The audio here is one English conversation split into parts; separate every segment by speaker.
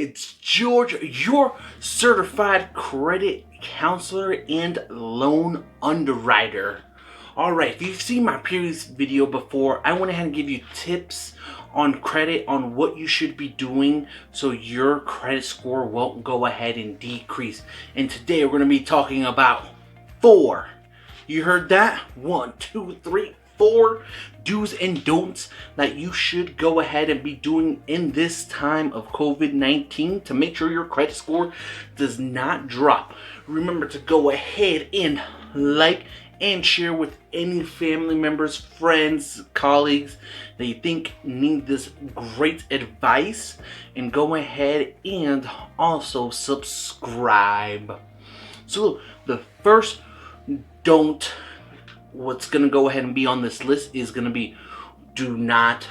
Speaker 1: it's George, your certified credit counselor and loan underwriter. Alright, if you've seen my previous video before, I went ahead and give you tips on credit, on what you should be doing so your credit score won't go ahead and decrease. And today we're going to be talking about 4. You heard that? 1, 2, 3, 4 do's and don'ts that you should go ahead and be doing in this time of COVID-19 to make sure your credit score does not drop. Remember to go ahead and like and share with any family members, friends, colleagues that you think need this great advice, and go ahead and also subscribe. So the first don't, what's gonna go ahead and be on this list is gonna be, do not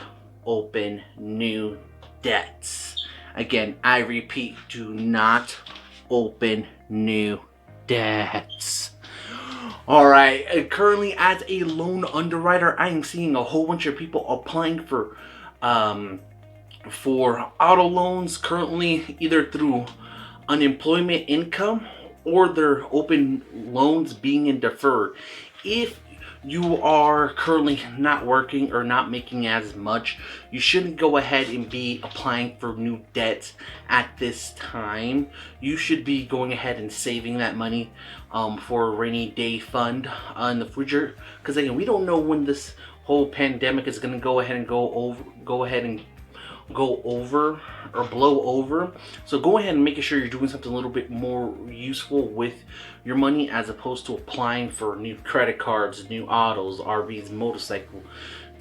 Speaker 1: open new debts. Again, I repeat, do not open new debts. Alright, currently as a loan underwriter, I am seeing a whole bunch of people applying for auto loans currently, either through unemployment income or their open loans being in deferred. If you are currently not working or not making as much, you shouldn't go ahead and be applying for new debts at this time. You should be going ahead and saving that money for a rainy day fund in the future, because again, we don't know when this whole pandemic is going to go ahead and go over or blow over. So go ahead and make sure you're doing something a little bit more useful with your money, as opposed to applying for new credit cards, new autos, RVs, motorcycle,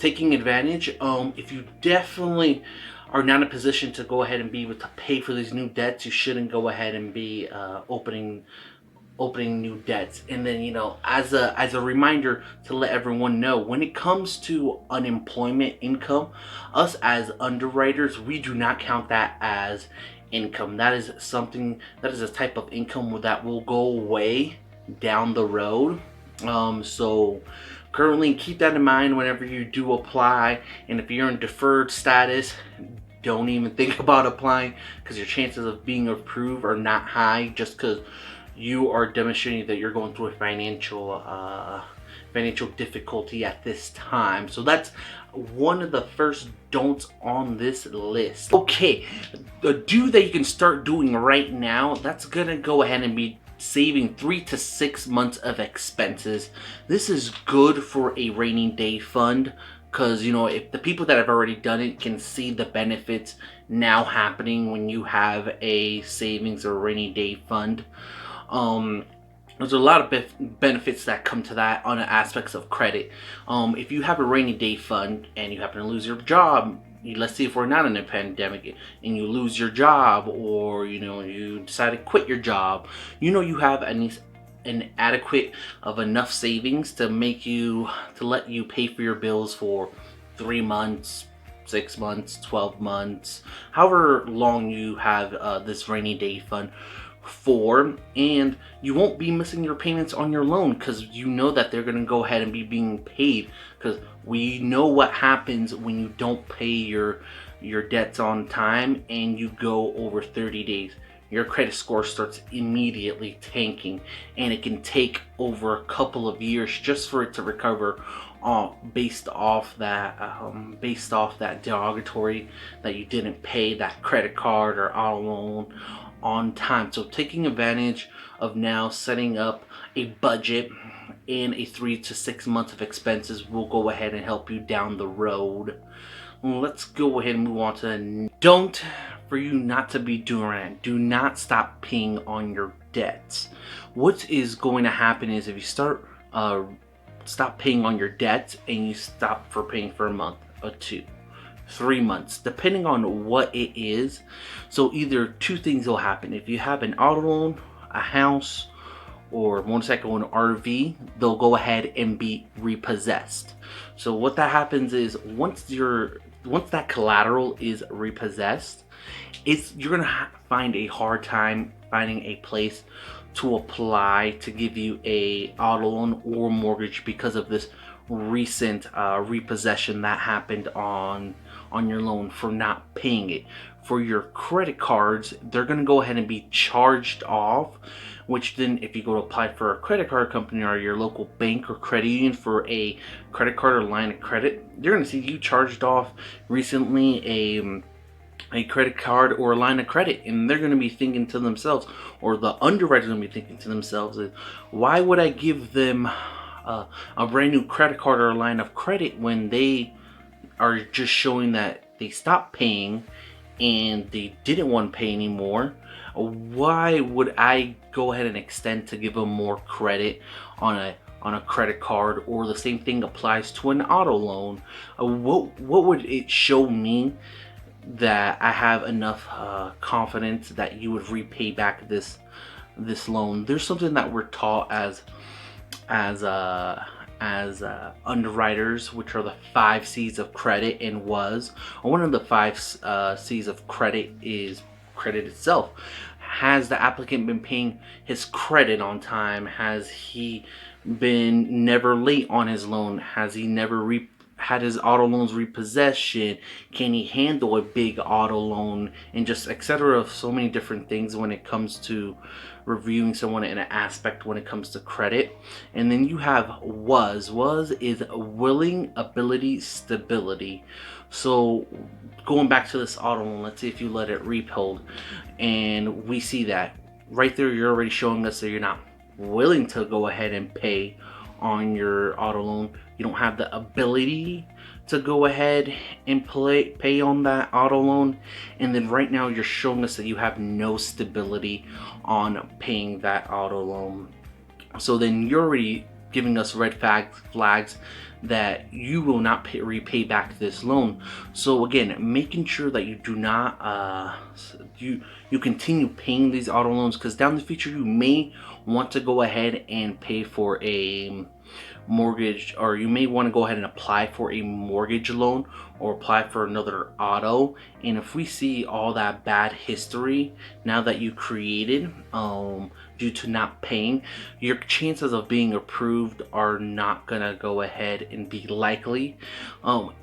Speaker 1: taking advantage. If you definitely are not in a position to go ahead and be able to pay for these new debts, you shouldn't go ahead and be opening new debts. And then, you know, as a reminder to let everyone know, when it comes to unemployment income, us as underwriters, we do not count that as income. That is something, that is a type of income that will go away down the road. So currently keep that in mind whenever you do apply. And if you're in deferred status, don't even think about applying, because your chances of being approved are not high, just because you are demonstrating that you're going through a financial difficulty at this time. So that's one of the first don'ts on this list. Okay, the do that you can start doing right now, that's gonna go ahead and be saving 3 to 6 months of expenses. This is good for a rainy day fund, because, you know, if the people that have already done it can see the benefits now happening when you have a savings or rainy day fund. There's a lot of benefits that come to that on the aspects of credit. If you have a rainy day fund and you happen to lose your job, let's say if we're not in a pandemic and you lose your job, or you know, you decide to quit your job, you know, you have at least an adequate of enough savings to let you pay for your bills for 3 months, 6 months, 12 months, however long you have this rainy day fund for. And you won't be missing your payments on your loan, because you know that they're going to go ahead and be being paid, because we know what happens when you don't pay your debts on time and you go over 30 days. Your credit score starts immediately tanking, and it can take over a couple of years just for it to recover, based off that derogatory that you didn't pay that credit card or auto loan on time. So taking advantage of now setting up a budget and a 3 to 6 months of expenses will go ahead and help you down the road. Let's go ahead and move on to the don't for you not to be doing it. Do not stop paying on your debts. What is going to happen is, if you stop paying on your debts and you stop paying for a month or 2, 3 months, depending on what it is. So either 2 things will happen. If you have an auto loan, a house, or motorcycle and RV, they'll go ahead and be repossessed. So what that happens is, once that collateral is repossessed, you're gonna find a hard time finding a place to apply to give you a auto loan or mortgage, because of this recent repossession that happened on your loan for not paying it. for your credit cards, they're going to go ahead and be charged off, which then if you go to apply for a credit card company or your local bank or credit union for a credit card or line of credit, you're going to see you charged off recently a credit card or a line of credit, and they're going to be thinking to themselves, or the underwriter's going to be thinking to themselves, why would I give them a brand new credit card or a line of credit when they are just showing that they stopped paying and they didn't want to pay anymore? Why would I go ahead and extend to give them more credit on a credit card? Or the same thing applies to an auto loan. What would it show me that I have enough confidence that you would repay back this loan? There's something that we're taught as underwriters, which are the 5 C's of credit, and one of the 5 C's of credit is credit itself. Has the applicant been paying his credit on time? Has he been never late on his loan? Has he never had his auto loans repossession? Can he handle a big auto loan? And just etc. So many different things when it comes to reviewing someone in an aspect when it comes to credit. And then you have was is willing, ability, stability. So going back to this auto loan, let's see if you let it repoed, and we see that right there, you're already showing us that you're not willing to go ahead and pay on your auto loan. You don't have the ability to go ahead and pay on that auto loan. And then right now you're showing us that you have no stability on paying that auto loan. So then you're already giving us red flags that you will not repay back this loan. So again, making sure that you do not you continue paying these auto loans, because down the future you may want to go ahead and pay for a mortgage, or you may want to go ahead and apply for a mortgage loan or apply for another auto. And if we see all that bad history now that you created due to not paying, your chances of being approved are not gonna go ahead and be likely.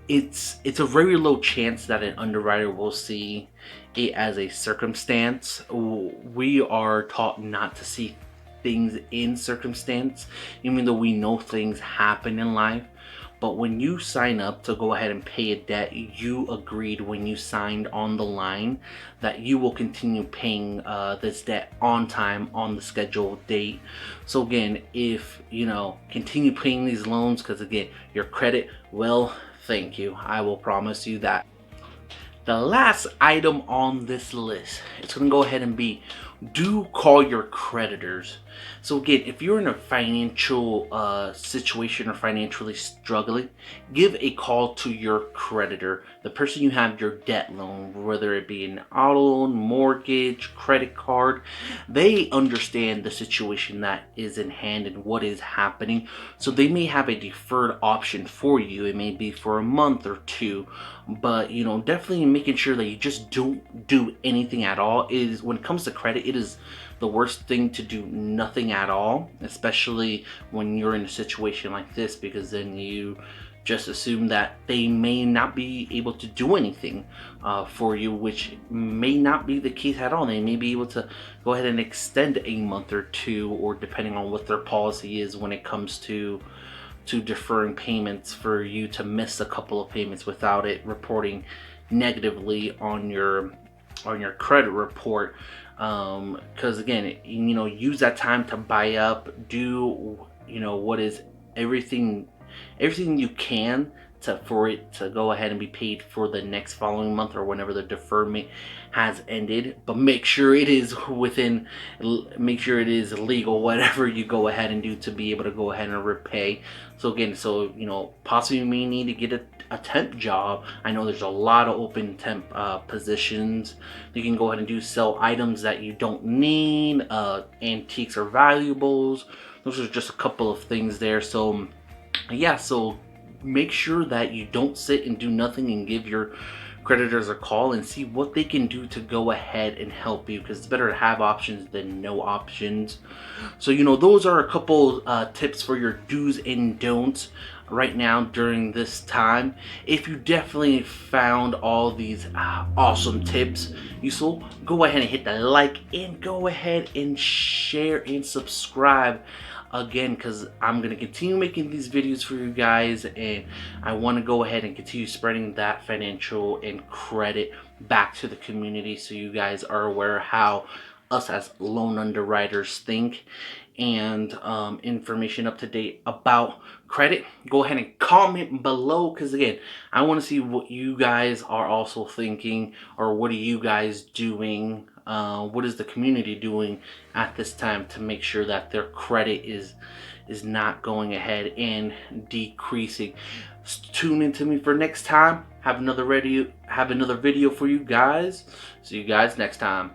Speaker 1: It's a very low chance that an underwriter will see it as a circumstance. We are taught not to see things in circumstance, even though we know things happen in life. But when you sign up to go ahead and pay a debt, you agreed when you signed on the line that you will continue paying this debt on time, on the scheduled date. So again, if continue paying these loans, because again, your credit will thank you. I will promise you that. The last item on this list, it's going to go ahead and be, do call your creditors. So again, if you're in a financial situation or financially struggling, give a call to your creditor, the person you have your debt loan, whether it be an auto loan, mortgage, credit card. They understand the situation that is in hand and what is happening. So they may have a deferred option for you. It may be for a month or two, but definitely making sure that you just don't do anything at all. Is when it comes to credit, it is the worst thing to do nothing at all, especially when you're in a situation like this, because then you just assume that they may not be able to do anything for you, which may not be the case at all. They may be able to go ahead and extend a month or two, or depending on what their policy is when it comes to deferring payments, for you to miss a couple of payments without it reporting negatively on your credit report. Because again, use that time to buy up, do what is everything you can for it to go ahead and be paid for the next following month or whenever the deferment has ended. But make sure it is legal, whatever you go ahead and do, to be able to go ahead and repay. So again, possibly you may need to get a temp job. I know there's a lot of open temp positions. You can go ahead and sell items that you don't need, antiques or valuables. Those are just a couple of things there. So yeah, so make sure that you don't sit and do nothing, and give your creditors a call and see what they can do to go ahead and help you, because it's better to have options than no options. So those are a couple tips for your do's and don'ts. right now during this time. If you definitely found all these awesome tips useful, go ahead and hit the like and go ahead and share and subscribe again, because I'm going to continue making these videos for you guys, and I want to go ahead and continue spreading that financial and credit back to the community, so you guys are aware how us as loan underwriters think, and information up to date about credit. Go ahead and comment below, because again, I want to see what you guys are also thinking, or what are you guys doing, what is the community doing at this time to make sure that their credit is not going ahead and decreasing. Tune into me for next time. Have another video for you guys. See you guys next time.